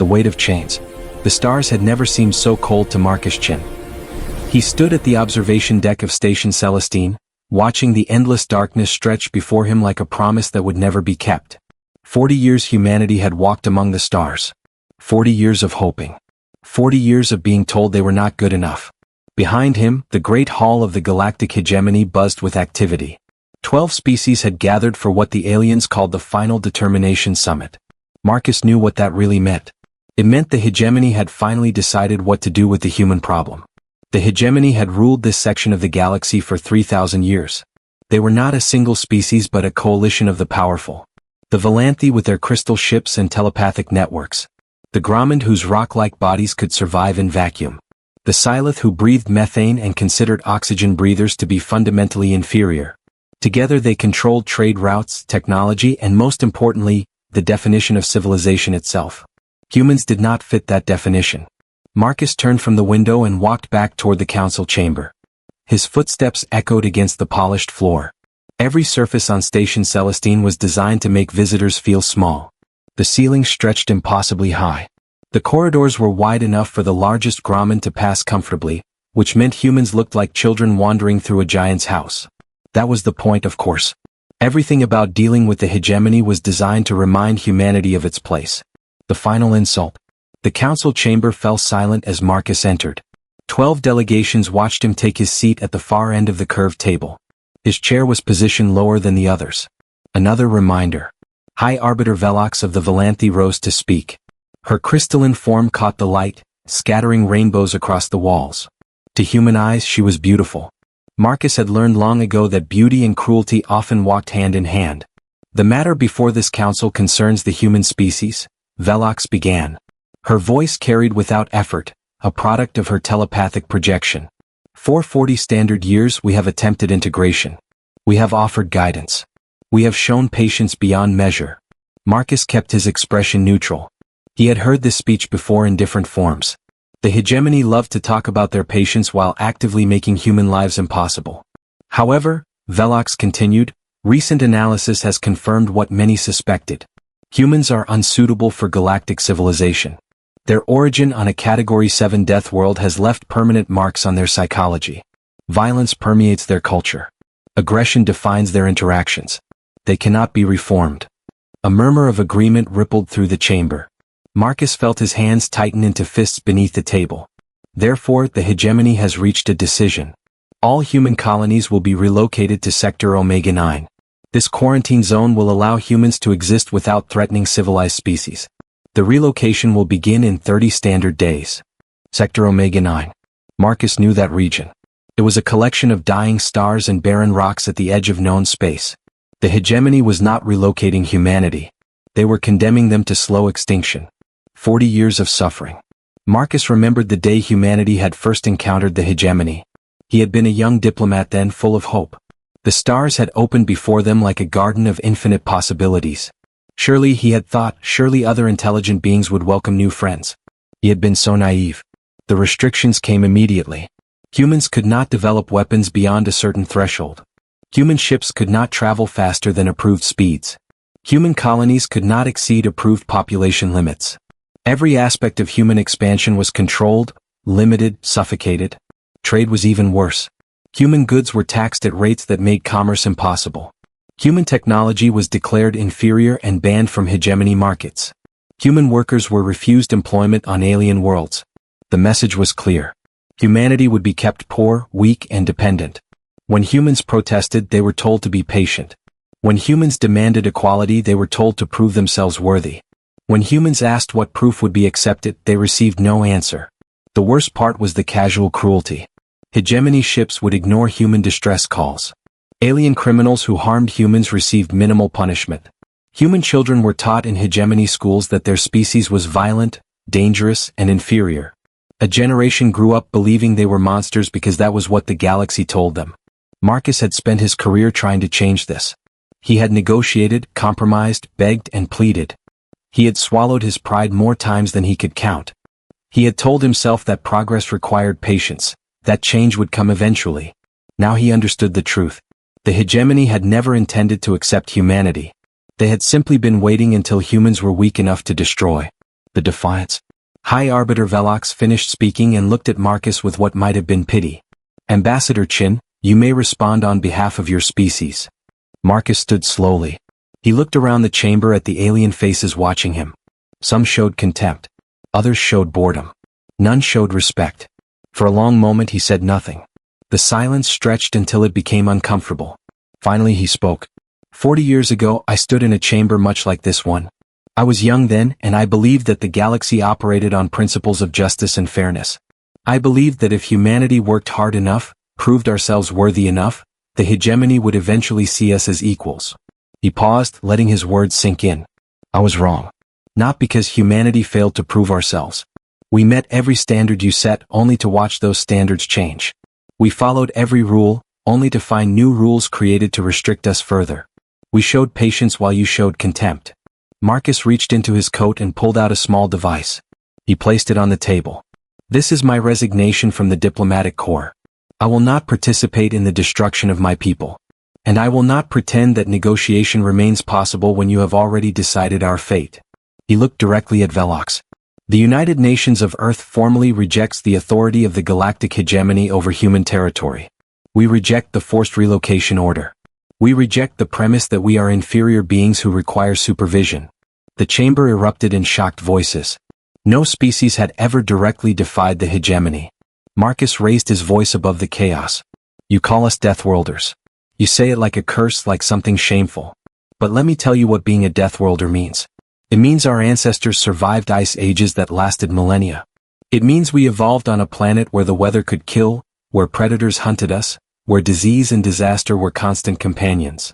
the weight of chains. The stars had never seemed so cold to Marcus Chin. He stood at the observation deck of Station Celestine, watching the endless darkness stretch before him like a promise that would never be kept. 40 years humanity had walked among the stars. 40 years of hoping. 40 years of being told they were not good enough. Behind him, the great hall of the galactic hegemony buzzed with activity. 12 species had gathered for what the aliens called the Final Determination Summit. Marcus knew what that really meant. It meant the hegemony had finally decided what to do with the human problem. The hegemony had ruled this section of the galaxy for 3,000 years. They were not a single species but a coalition of the powerful. The Valanthi with their crystal ships and telepathic networks. The Gromand whose rock-like bodies could survive in vacuum. The Silith who breathed methane and considered oxygen breathers to be fundamentally inferior. Together they controlled trade routes, technology, and most importantly, the definition of civilization itself. Humans did not fit that definition. Marcus turned from the window and walked back toward the council chamber. His footsteps echoed against the polished floor. Every surface on Station Celestine was designed to make visitors feel small. The ceiling stretched impossibly high. The corridors were wide enough for the largest Gromand to pass comfortably, which meant humans looked like children wandering through a giant's house. That was the point, of course. Everything about dealing with the hegemony was designed to remind humanity of its place. The final insult. The council chamber fell silent as Marcus entered. 12 delegations watched him take his seat at the far end of the curved table. His chair was positioned lower than the others. Another reminder. High Arbiter Velox of the Valanthi rose to speak. Her crystalline form caught the light, scattering rainbows across the walls. To human eyes she was beautiful. Marcus had learned long ago that beauty and cruelty often walked hand in hand. The matter before this council concerns the human species, Velox began. Her voice carried without effort, a product of her telepathic projection. For 40 standard years we have attempted integration. We have offered guidance. We have shown patience beyond measure. Marcus kept his expression neutral. He had heard this speech before in different forms. The hegemony loved to talk about their patience while actively making human lives impossible. However, Velox continued, recent analysis has confirmed what many suspected. Humans are unsuitable for galactic civilization. Their origin on a Category 7 Deathworld has left permanent marks on their psychology. Violence permeates their culture. Aggression defines their interactions. They cannot be reformed. A murmur of agreement rippled through the chamber. Marcus felt his hands tighten into fists beneath the table. Therefore, the hegemony has reached a decision. All human colonies will be relocated to Sector Omega-9. This quarantine zone will allow humans to exist without threatening civilized species. The relocation will begin in 30 standard days. Sector Omega-9. Marcus knew that region. It was a collection of dying stars and barren rocks at the edge of known space. The hegemony was not relocating humanity. They were condemning them to slow extinction. 40 years of suffering. Marcus remembered the day humanity had first encountered the hegemony. He had been a young diplomat then, full of hope. The stars had opened before them like a garden of infinite possibilities. Surely, he had thought, surely other intelligent beings would welcome new friends. He had been so naive. The restrictions came immediately. Humans could not develop weapons beyond a certain threshold. Human ships could not travel faster than approved speeds. Human colonies could not exceed approved population limits. Every aspect of human expansion was controlled, limited, suffocated. Trade was even worse. Human goods were taxed at rates that made commerce impossible. Human technology was declared inferior and banned from hegemony markets. Human workers were refused employment on alien worlds. The message was clear. Humanity would be kept poor, weak, and dependent. When humans protested, they were told to be patient. When humans demanded equality, they were told to prove themselves worthy. When humans asked what proof would be accepted, they received no answer. The worst part was the casual cruelty. Hegemony ships would ignore human distress calls. Alien criminals who harmed humans received minimal punishment. Human children were taught in hegemony schools that their species was violent, dangerous, and inferior. A generation grew up believing they were monsters because that was what the galaxy told them. Marcus had spent his career trying to change this. He had negotiated, compromised, begged, and pleaded. He had swallowed his pride more times than he could count. He had told himself that progress required patience, that change would come eventually. Now he understood the truth. The hegemony had never intended to accept humanity. They had simply been waiting until humans were weak enough to destroy. The Defiance. High Arbiter Velox finished speaking and looked at Marcus with what might have been pity. Ambassador Chin, you may respond on behalf of your species. Marcus stood slowly. He looked around the chamber at the alien faces watching him. Some showed contempt. Others showed boredom. None showed respect. For a long moment he said nothing. The silence stretched until it became uncomfortable. Finally he spoke. 40 years ago I stood in a chamber much like this one. I was young then, and I believed that the galaxy operated on principles of justice and fairness. I believed that if humanity worked hard enough, proved ourselves worthy enough, the hegemony would eventually see us as equals. He paused, letting his words sink in. I was wrong. Not because humanity failed to prove ourselves. We met every standard you set only to watch those standards change. We followed every rule, only to find new rules created to restrict us further. We showed patience while you showed contempt. Marcus reached into his coat and pulled out a small device. He placed it on the table. This is my resignation from the diplomatic corps. I will not participate in the destruction of my people. And I will not pretend that negotiation remains possible when you have already decided our fate. He looked directly at Velox. The United Nations of Earth formally rejects the authority of the galactic hegemony over human territory. We reject the forced relocation order. We reject the premise that we are inferior beings who require supervision. The chamber erupted in shocked voices. No species had ever directly defied the hegemony. Marcus raised his voice above the chaos. You call us Deathworlders. You say it like a curse, like something shameful. But let me tell you what being a Deathworlder means. It means our ancestors survived ice ages that lasted millennia. It means we evolved on a planet where the weather could kill, where predators hunted us, where disease and disaster were constant companions.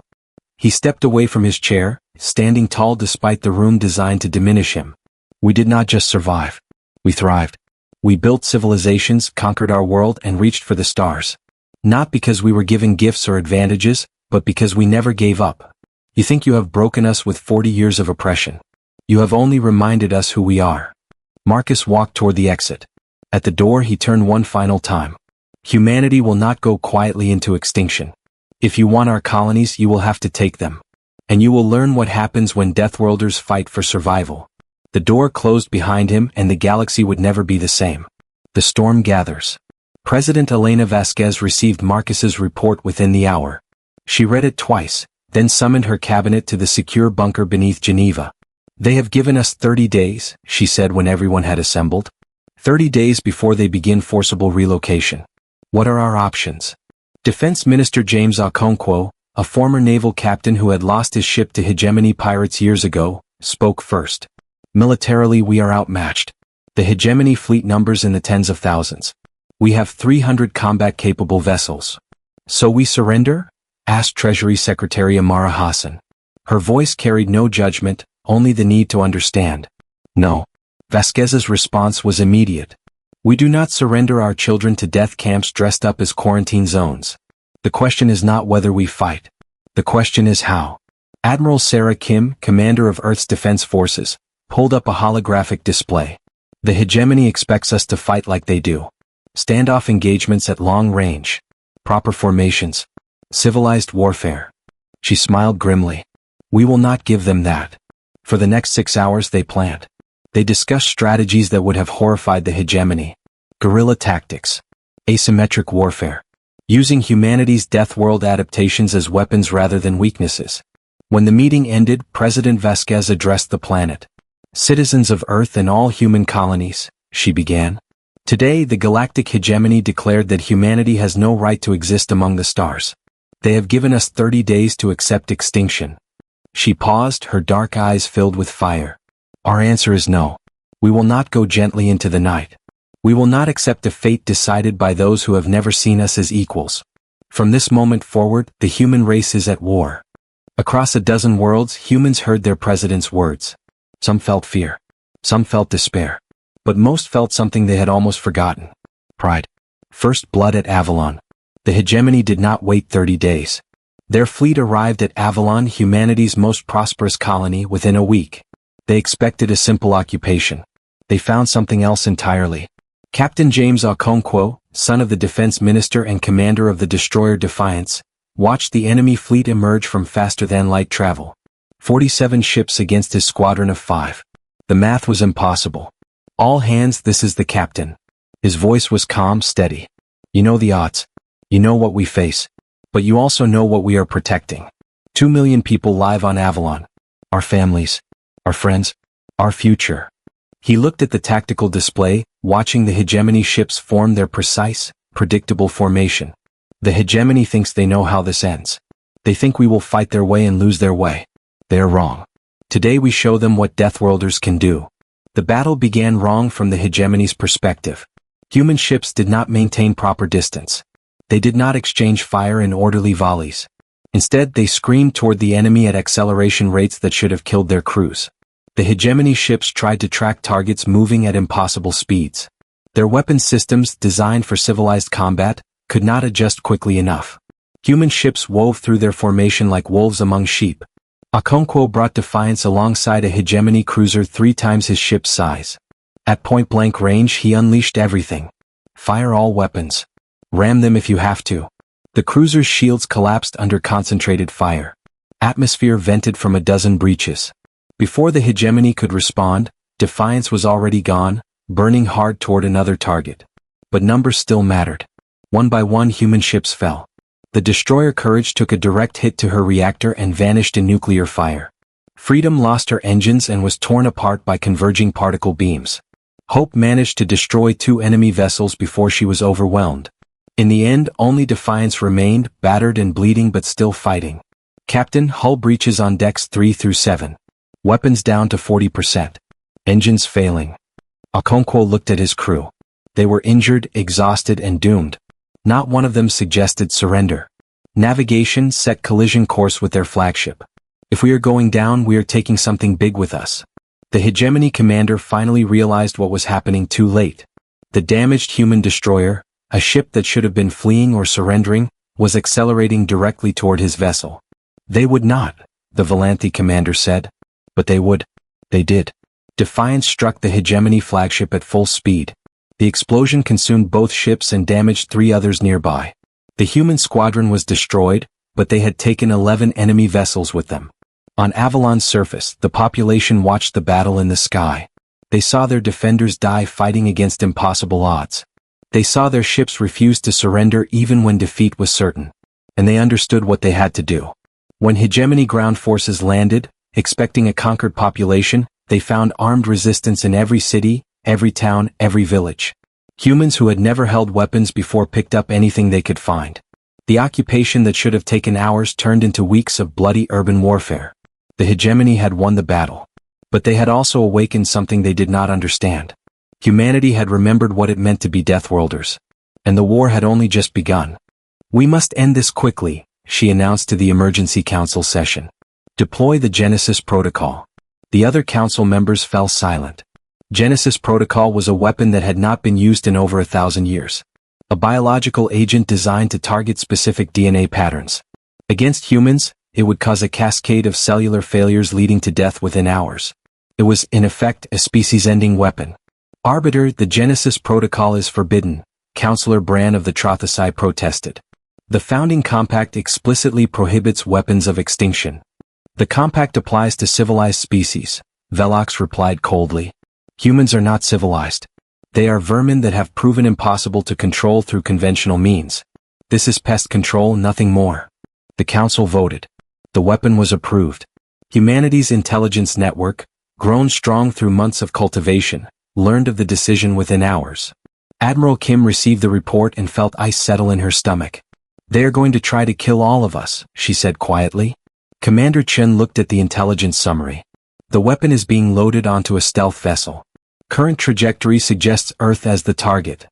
He stepped away from his chair, standing tall despite the room designed to diminish him. We did not just survive. We thrived. We built civilizations, conquered our world, and reached for the stars. Not because we were given gifts or advantages, but because we never gave up. You think you have broken us with 40 years of oppression. You have only reminded us who we are. Marcus walked toward the exit. At the door he turned one final time. Humanity will not go quietly into extinction. If you want our colonies, you will have to take them. And you will learn what happens when Deathworlders fight for survival. The door closed behind him and the galaxy would never be the same. The storm gathers. President Elena Vasquez received Marcus's report within the hour. She read it twice, then summoned her cabinet to the secure bunker beneath Geneva. They have given us 30 days, she said when everyone had assembled. 30 days before they begin forcible relocation. What are our options? Defense Minister James Okonkwo, a former naval captain who had lost his ship to hegemony pirates years ago, spoke first. Militarily we are outmatched. The hegemony fleet numbers in the tens of thousands. We have 300 combat-capable vessels. So we surrender? Asked Treasury Secretary Amara Hassan. Her voice carried no judgment, only the need to understand. No. Vasquez's response was immediate. We do not surrender our children to death camps dressed up as quarantine zones. The question is not whether we fight. The question is how. Admiral Sarah Kim, commander of Earth's Defense Forces, pulled up a holographic display. The hegemony expects us to fight like they do. Standoff engagements at long range. Proper formations. Civilized warfare. She smiled grimly. We will not give them that. For the next 6 hours they planned. They discussed strategies that would have horrified the hegemony. Guerrilla tactics. Asymmetric warfare. Using humanity's Deathworld adaptations as weapons rather than weaknesses. When the meeting ended, President Vasquez addressed the planet. Citizens of Earth and all human colonies, she began. Today the galactic hegemony declared that humanity has no right to exist among the stars. They have given us 30 days to accept extinction. She paused, her dark eyes filled with fire. Our answer is no. We will not go gently into the night. We will not accept a fate decided by those who have never seen us as equals. From this moment forward, the human race is at war. Across a dozen worlds, humans heard their president's words. Some felt fear. Some felt despair. But most felt something they had almost forgotten. Pride. First blood at Avalon. The hegemony did not wait 30 days. Their fleet arrived at Avalon, humanity's most prosperous colony, within a week. They expected a simple occupation. They found something else entirely. Captain James Okonkwo, son of the defense minister and commander of the destroyer Defiance, watched the enemy fleet emerge from faster-than-light travel. 47 ships against his squadron of 5. The math was impossible. All hands, this is the captain. His voice was calm, steady. You know the odds. You know what we face. But you also know what we are protecting. 2 million people live on Avalon. Our families. Our friends. Our future. He looked at the tactical display, watching the hegemony ships form their precise, predictable formation. The hegemony thinks they know how this ends. They think we will fight their way and lose their way. They are wrong. Today we show them what Deathworlders can do. The battle began wrong from the hegemony's perspective. Human ships did not maintain proper distance. They did not exchange fire in orderly volleys. Instead, they screamed toward the enemy at acceleration rates that should have killed their crews. The hegemony ships tried to track targets moving at impossible speeds. Their weapon systems, designed for civilized combat, could not adjust quickly enough. Human ships wove through their formation like wolves among sheep. Okonkwo brought defiance alongside a hegemony cruiser 3 times his ship's size. At point-blank range, he unleashed everything. Fire all weapons. Ram them if you have to. The cruiser's shields collapsed under concentrated fire. Atmosphere vented from a dozen breaches. Before the hegemony could respond, defiance was already gone, burning hard toward another target. But numbers still mattered. One by one, human ships fell. The destroyer Courage took a direct hit to her reactor and vanished in nuclear fire. Freedom lost her engines and was torn apart by converging particle beams. Hope managed to destroy 2 enemy vessels before she was overwhelmed. In the end, only Defiance remained, battered and bleeding but still fighting. Captain, hull breaches on decks 3 through 7. Weapons down to 40%. Engines failing. Okonkwo looked at his crew. They were injured, exhausted and doomed. Not one of them suggested surrender. Navigation set collision course with their flagship. If we are going down, we are taking something big with us. The hegemony commander finally realized what was happening too late. The damaged human destroyer, a ship that should have been fleeing or surrendering, was accelerating directly toward his vessel. They would not, the Valanthi commander said. But they would. They did. Defiance struck the hegemony flagship at full speed. The explosion consumed both ships and damaged 3 others nearby. The human squadron was destroyed, but they had taken 11 enemy vessels with them. On Avalon's surface, the population watched the battle in the sky. They saw their defenders die fighting against impossible odds. They saw their ships refuse to surrender even when defeat was certain. And they understood what they had to do. When hegemony ground forces landed, expecting a conquered population, they found armed resistance in every city, every town, every village. Humans who had never held weapons before picked up anything they could find. The occupation that should have taken hours turned into weeks of bloody urban warfare. The hegemony had won the battle. But they had also awakened something they did not understand. Humanity had remembered what it meant to be Deathworlders. And the war had only just begun. We must end this quickly, she announced to the emergency council session. Deploy the Genesis Protocol. The other council members fell silent. Genesis Protocol was a weapon that had not been used in over 1,000 years. A biological agent designed to target specific DNA patterns. Against humans, it would cause a cascade of cellular failures leading to death within hours. It was, in effect, a species-ending weapon. Arbiter, the Genesis Protocol is forbidden, Councillor Bran of the Trothosai protested. The Founding Compact explicitly prohibits weapons of extinction. The compact applies to civilized species, Velox replied coldly. Humans are not civilized. They are vermin that have proven impossible to control through conventional means. This is pest control, nothing more. The council voted. The weapon was approved. Humanity's intelligence network, grown strong through months of cultivation, learned of the decision within hours. Admiral Kim received the report and felt ice settle in her stomach. They are going to try to kill all of us, she said quietly. Commander Chen looked at the intelligence summary. The weapon is being loaded onto a stealth vessel. Current trajectory suggests Earth as the target.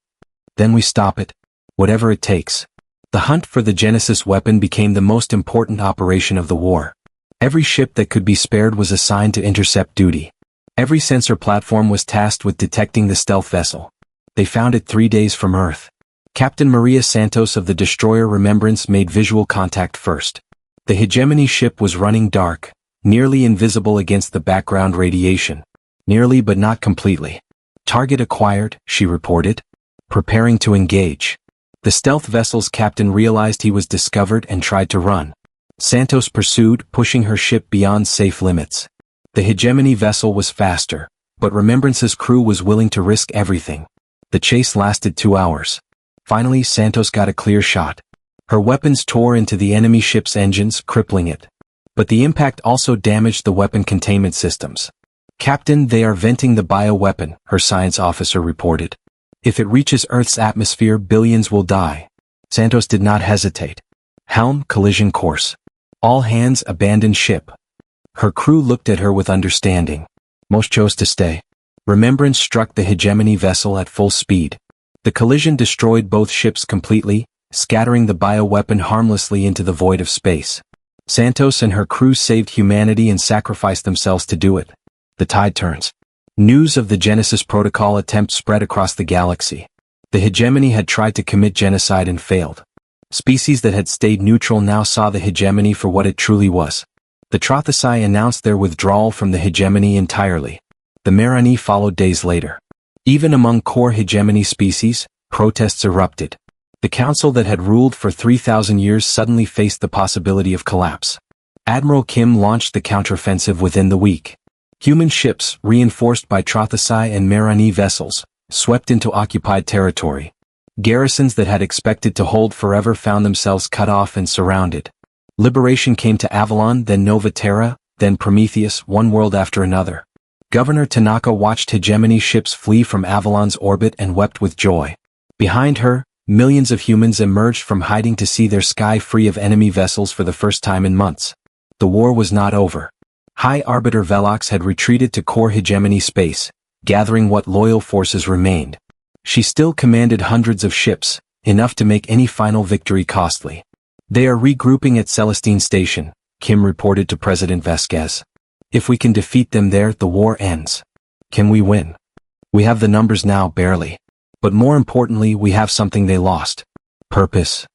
Then we stop it. Whatever it takes. The hunt for the Genesis weapon became the most important operation of the war. Every ship that could be spared was assigned to intercept duty. Every sensor platform was tasked with detecting the stealth vessel. They found it 3 days from Earth. Captain Maria Santos of the destroyer Remembrance made visual contact first. The hegemony ship was running dark, nearly invisible against the background radiation. Nearly but not completely. Target acquired, she reported. Preparing to engage. The stealth vessel's captain realized he was discovered and tried to run. Santos pursued, pushing her ship beyond safe limits. The hegemony vessel was faster, But Remembrance's crew was willing to risk everything. The chase lasted 2 hours. Finally, Santos got a clear shot. Her weapons tore into the enemy ship's engines, crippling it. But the impact also damaged the weapon containment systems. "Captain, they are venting the bioweapon," her science officer reported. "If it reaches Earth's atmosphere, billions will die." Santos did not hesitate. "Helm, collision course. All hands abandon ship." Her crew looked at her with understanding. Most chose to stay. Remembrance struck the hegemony vessel at full speed. The collision destroyed both ships completely, scattering the bioweapon harmlessly into the void of space. Santos and her crew saved humanity and sacrificed themselves to do it. The tide turns. News of the Genesis Protocol attempt spread across the galaxy. The hegemony had tried to commit genocide and failed. Species that had stayed neutral now saw the hegemony for what it truly was. The Trothesi announced their withdrawal from the hegemony entirely. The Marani followed days later. Even among core hegemony species, protests erupted. The council that had ruled for 3,000 years suddenly faced the possibility of collapse. Admiral Kim launched the counteroffensive within the week. Human ships, reinforced by Trothesi and Marani vessels, swept into occupied territory. Garrisons that had expected to hold forever found themselves cut off and surrounded. Liberation came to Avalon, then Nova Terra, then Prometheus, one world after another. Governor Tanaka watched hegemony ships flee from Avalon's orbit and wept with joy. Behind her, millions of humans emerged from hiding to see their sky free of enemy vessels for the first time in months. The war was not over. High Arbiter Velox had retreated to core hegemony space, gathering what loyal forces remained. She still commanded hundreds of ships, enough to make any final victory costly. "They are regrouping at Celestine Station," Kim reported to President Vasquez. "If we can defeat them there, the war ends." Can we win? We have the numbers now, barely. But more importantly, we have something they lost. Purpose.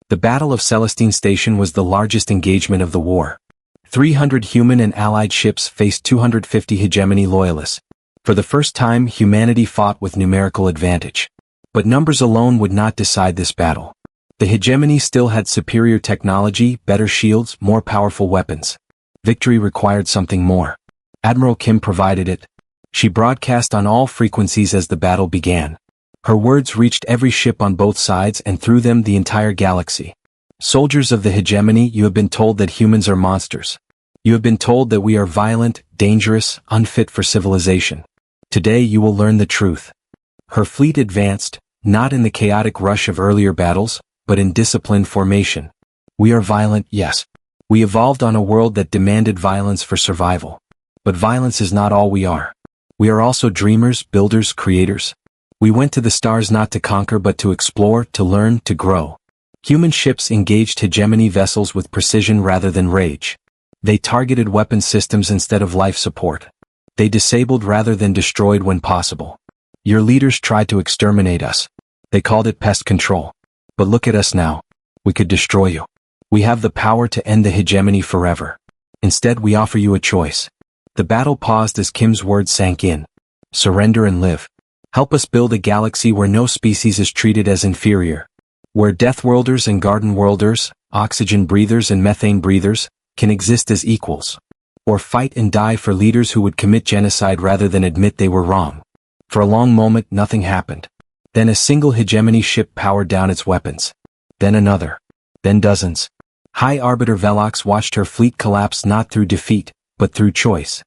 The Battle of Celestine Station was the largest engagement of the war. 300 human and allied ships faced 250 hegemony loyalists. For the first time, humanity fought with numerical advantage. But numbers alone would not decide this battle. The hegemony still had superior technology, better shields, more powerful weapons. Victory required something more. Admiral Kim provided it. She broadcast on all frequencies as the battle began. Her words reached every ship on both sides and through them the entire galaxy. "Soldiers of the hegemony, you have been told that humans are monsters. You have been told that we are violent, dangerous, unfit for civilization. Today you will learn the truth." Her fleet advanced, not in the chaotic rush of earlier battles, but in disciplined formation. "We are violent, yes. We evolved on a world that demanded violence for survival. But violence is not all we are. We are also dreamers, builders, creators. We went to the stars not to conquer but to explore, to learn, to grow." Human ships engaged hegemony vessels with precision rather than rage. They targeted weapon systems instead of life support. They disabled rather than destroyed when possible. Your leaders tried to exterminate us. They called it pest control. But look at us now. We could destroy you. We have the power to end the hegemony forever. Instead, we offer you a choice. The battle paused as Kim's words sank in. Surrender and live. Help us build a galaxy where no species is treated as inferior. Where Deathworlders and Garden Worlders, oxygen breathers and methane breathers, can exist as equals. Or fight and die for leaders who would commit genocide rather than admit they were wrong. For a long moment, nothing happened. Then a single hegemony ship powered down its weapons. Then another. Then dozens. High Arbiter Velox watched her fleet collapse not through defeat, but through choice.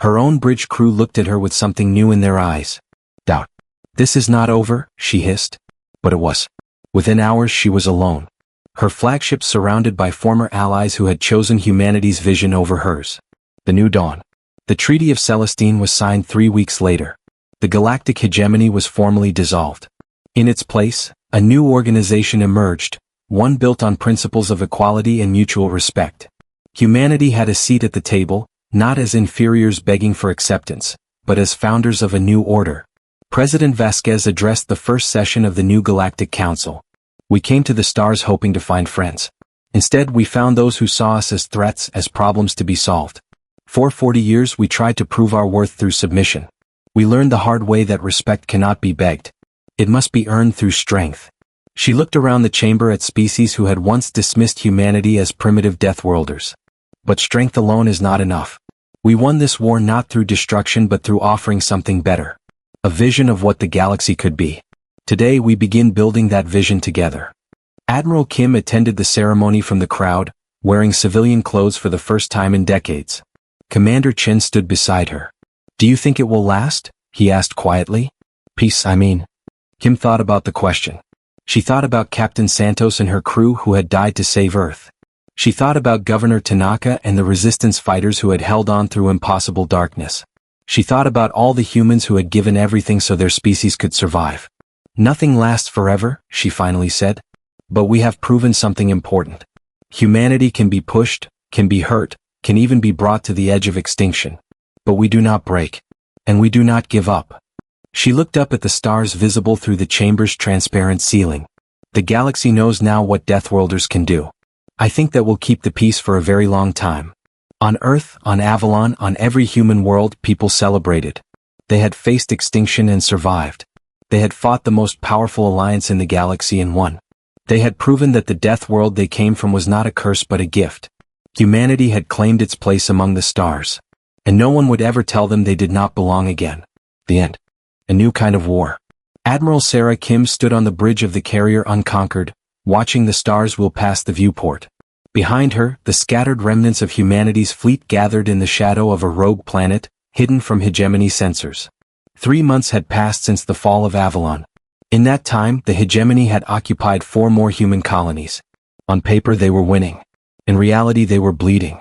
Her own bridge crew looked at her with something new in their eyes. Doubt. "This is not over," she hissed. But it was. Within hours she was alone. Her flagship surrounded by former allies who had chosen humanity's vision over hers. The new dawn. The Treaty of Celestine was signed 3 weeks later. The galactic hegemony was formally dissolved. In its place, a new organization emerged, one built on principles of equality and mutual respect. Humanity had a seat at the table, not as inferiors begging for acceptance, but as founders of a new order. President Vasquez addressed the first session of the new Galactic Council. "We came to the stars hoping to find friends. Instead, we found those who saw us as threats, as problems to be solved. For 40 years we tried to prove our worth through submission. We learned the hard way that respect cannot be begged. It must be earned through strength." She looked around the chamber at species who had once dismissed humanity as primitive Deathworlders. "But strength alone is not enough. We won this war not through destruction but through offering something better. A vision of what the galaxy could be. Today we begin building that vision together. Admiral Kim attended the ceremony from the crowd, wearing civilian clothes for the first time in decades. Commander Chen stood beside her. "Do you think it will last?" he asked quietly. "Peace, I mean." Kim thought about the question. She thought about Captain Santos and her crew who had died to save Earth. She thought about Governor Tanaka and the resistance fighters who had held on through impossible darkness. She thought about all the humans who had given everything so their species could survive. "Nothing lasts forever," she finally said. "But we have proven something important. Humanity can be pushed, can be hurt, can even be brought to the edge of extinction. But we do not break. And we do not give up." She looked up at the stars visible through the chamber's transparent ceiling. "The galaxy knows now what Deathworlders can do. I think that will keep the peace for a very long time." On Earth, on Avalon, on every human world, people celebrated. They had faced extinction and survived. They had fought the most powerful alliance in the galaxy and won. They had proven that the death world they came from was not a curse but a gift. Humanity had claimed its place among the stars. And no one would ever tell them they did not belong again. The end. A new kind of war. Admiral Sarah Kim stood on the bridge of the carrier unconquered, watching the stars wheel past the viewport. Behind her, the scattered remnants of humanity's fleet gathered in the shadow of a rogue planet, hidden from hegemony sensors. 3 months had passed since the fall of Avalon. In that time, the hegemony had occupied 4 more human colonies. On paper they were winning. In reality they were bleeding.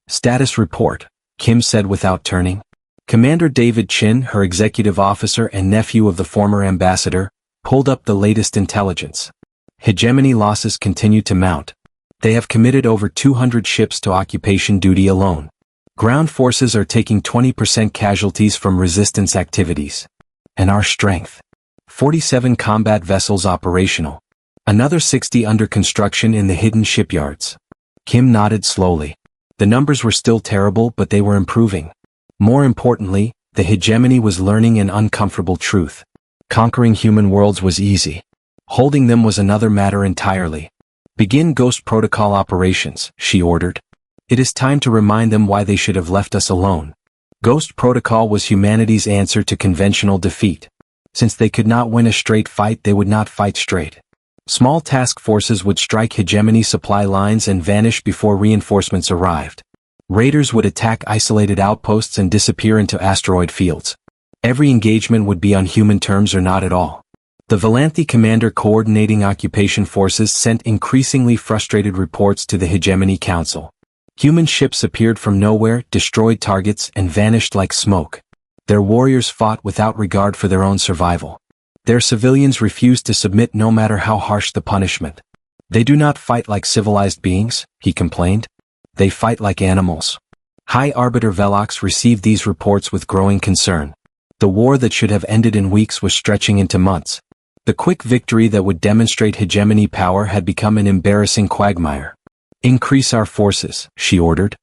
"Status report," Kim said without turning. Commander David Chin, her executive officer and nephew of the former ambassador, pulled up the latest intelligence. Hegemony losses continue to mount. They have committed over 200 ships to occupation duty alone. Ground forces are taking 20% casualties from resistance activities. And our strength. 47 combat vessels operational. Another 60 under construction in the hidden shipyards. Kim nodded slowly. The numbers were still terrible but they were improving. More importantly, the hegemony was learning an uncomfortable truth. Conquering human worlds was easy. Holding them was another matter entirely. "Begin Ghost Protocol operations," she ordered. "It is time to remind them why they should have left us alone." Ghost Protocol was humanity's answer to conventional defeat. Since they could not win a straight fight, they would not fight straight. Small task forces would strike hegemony supply lines and vanish before reinforcements arrived. Raiders would attack isolated outposts and disappear into asteroid fields. Every engagement would be on human terms or not at all. The Valanthi commander coordinating occupation forces sent increasingly frustrated reports to the Hegemony Council. Human ships appeared from nowhere, destroyed targets, and vanished like smoke. Their warriors fought without regard for their own survival. Their civilians refused to submit no matter how harsh the punishment. "They do not fight like civilized beings," he complained. "They fight like animals." High Arbiter Velox received these reports with growing concern. The war that should have ended in weeks was stretching into months. The quick victory that would demonstrate hegemony power had become an embarrassing quagmire. "Increase our forces," she ordered.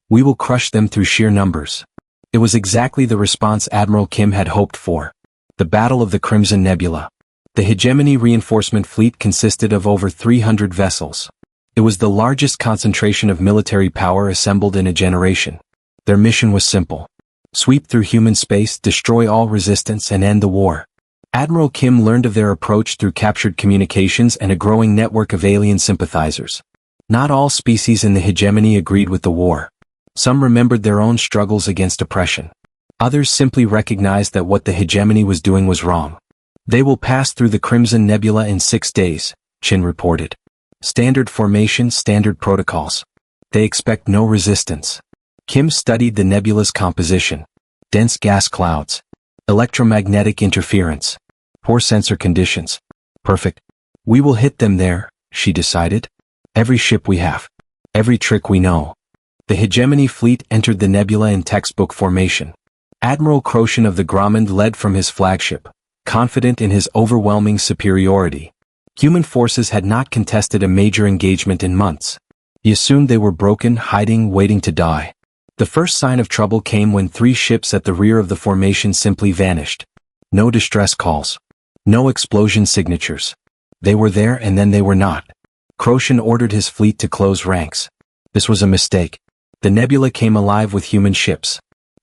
"We will crush them through sheer numbers." It was exactly the response Admiral Kim had hoped for. The Battle of the Crimson Nebula. The hegemony reinforcement fleet consisted of over 300 vessels. It was the largest concentration of military power assembled in a generation. Their mission was simple. Sweep through human space, destroy all resistance, and end the war. Admiral Kim learned of their approach through captured communications and a growing network of alien sympathizers. Not all species in the hegemony agreed with the war. Some remembered their own struggles against oppression. Others simply recognized that what the hegemony was doing was wrong. "They will pass through the Crimson Nebula in 6 days, Chin reported. "Standard formation, standard protocols. They expect no resistance." Kim studied the nebula's composition. Dense gas clouds. Electromagnetic interference. Poor sensor conditions. Perfect. "We will hit them there," she decided. "Every ship we have. Every trick we know." The hegemony fleet entered the nebula in textbook formation. Admiral Kroshin of the Gromand led from his flagship, confident in his overwhelming superiority. Human forces had not contested a major engagement in months. He assumed they were broken, hiding, waiting to die. The first sign of trouble came when 3 ships at the rear of the formation simply vanished. No distress calls. No explosion signatures. They were there and then they were not. Kroshin ordered his fleet to close ranks. This was a mistake. The nebula came alive with human ships.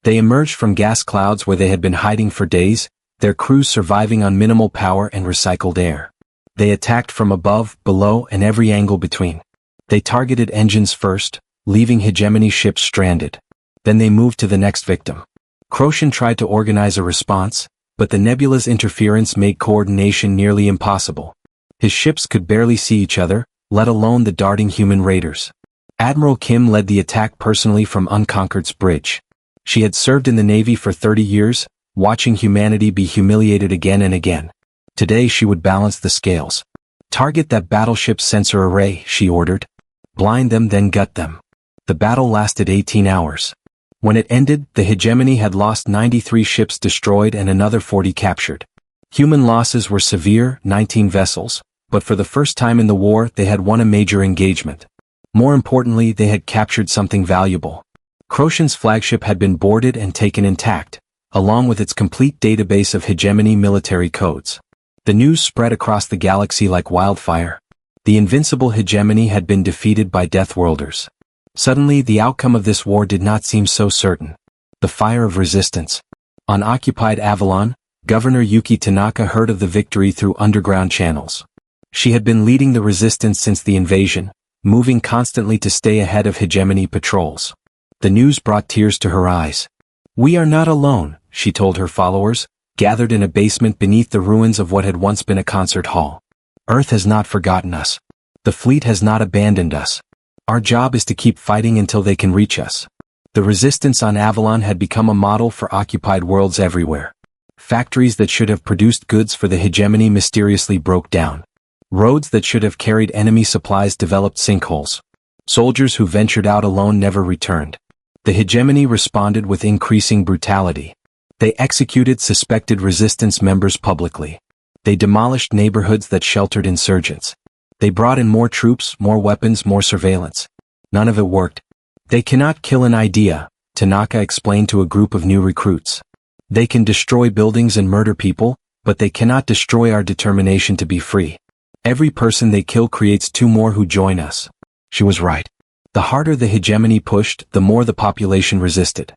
They emerged from gas clouds where they had been hiding for days, their crews surviving on minimal power and recycled air. They attacked from above, below, and every angle between. They targeted engines first, leaving hegemony ships stranded. Then they moved to the next victim. Crocien tried to organize a response, but the nebula's interference made coordination nearly impossible. His ships could barely see each other, let alone the darting human raiders. Admiral Kim led the attack personally from Unconquered's bridge. She had served in the Navy for 30 years, watching humanity be humiliated again and again. Today she would balance the scales. Target that battleship's sensor array, she ordered. Blind them, then gut them. The battle lasted 18 hours. When it ended, the hegemony had lost 93 ships destroyed and another 40 captured. Human losses were severe, 19 vessels, but for the first time in the war they had won a major engagement. More importantly, they had captured something valuable. Crocien's flagship had been boarded and taken intact, along with its complete database of hegemony military codes. The news spread across the galaxy like wildfire. The invincible hegemony had been defeated by Deathworlders. Suddenly, the outcome of this war did not seem so certain. The fire of resistance. On occupied Avalon, Governor Yuki Tanaka heard of the victory through underground channels. She had been leading the resistance since the invasion, moving constantly to stay ahead of hegemony patrols. The news brought tears to her eyes. "We are not alone," she told her followers, gathered in a basement beneath the ruins of what had once been a concert hall. "Earth has not forgotten us. The fleet has not abandoned us. Our job is to keep fighting until they can reach us." The resistance on Avalon had become a model for occupied worlds everywhere. Factories that should have produced goods for the hegemony mysteriously broke down. Roads that should have carried enemy supplies developed sinkholes. Soldiers who ventured out alone never returned. The hegemony responded with increasing brutality. They executed suspected resistance members publicly. They demolished neighborhoods that sheltered insurgents. They brought in more troops, more weapons, more surveillance. None of it worked. "They cannot kill an idea," Tanaka explained to a group of new recruits. "They can destroy buildings and murder people, but they cannot destroy our determination to be free. Every person they kill creates two more who join us." She was right. The harder the hegemony pushed, the more the population resisted.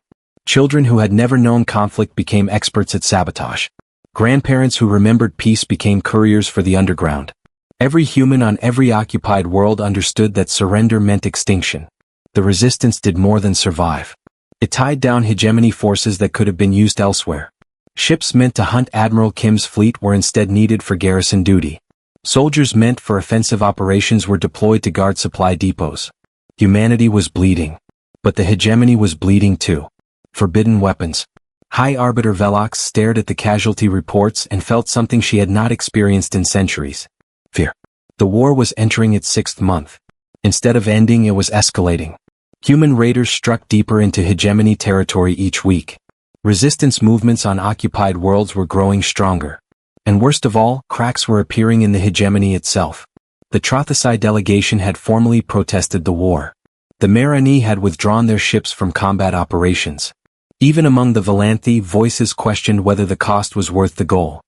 Children who had never known conflict became experts at sabotage. Grandparents who remembered peace became couriers for the underground. Every human on every occupied world understood that surrender meant extinction. The resistance did more than survive. It tied down hegemony forces that could have been used elsewhere. Ships meant to hunt Admiral Kim's fleet were instead needed for garrison duty. Soldiers meant for offensive operations were deployed to guard supply depots. Humanity was bleeding. But the hegemony was bleeding too. Forbidden weapons. High Arbiter Velox stared at the casualty reports and felt something she had not experienced in centuries. Fear. The war was entering its 6th month. Instead of ending, it was escalating. Human raiders struck deeper into hegemony territory each week. Resistance movements on occupied worlds were growing stronger. And worst of all, cracks were appearing in the hegemony itself. The Trothosai delegation had formally protested the war. The Marani had withdrawn their ships from combat operations. Even among the Valanthi, voices questioned whether the cost was worth the goal.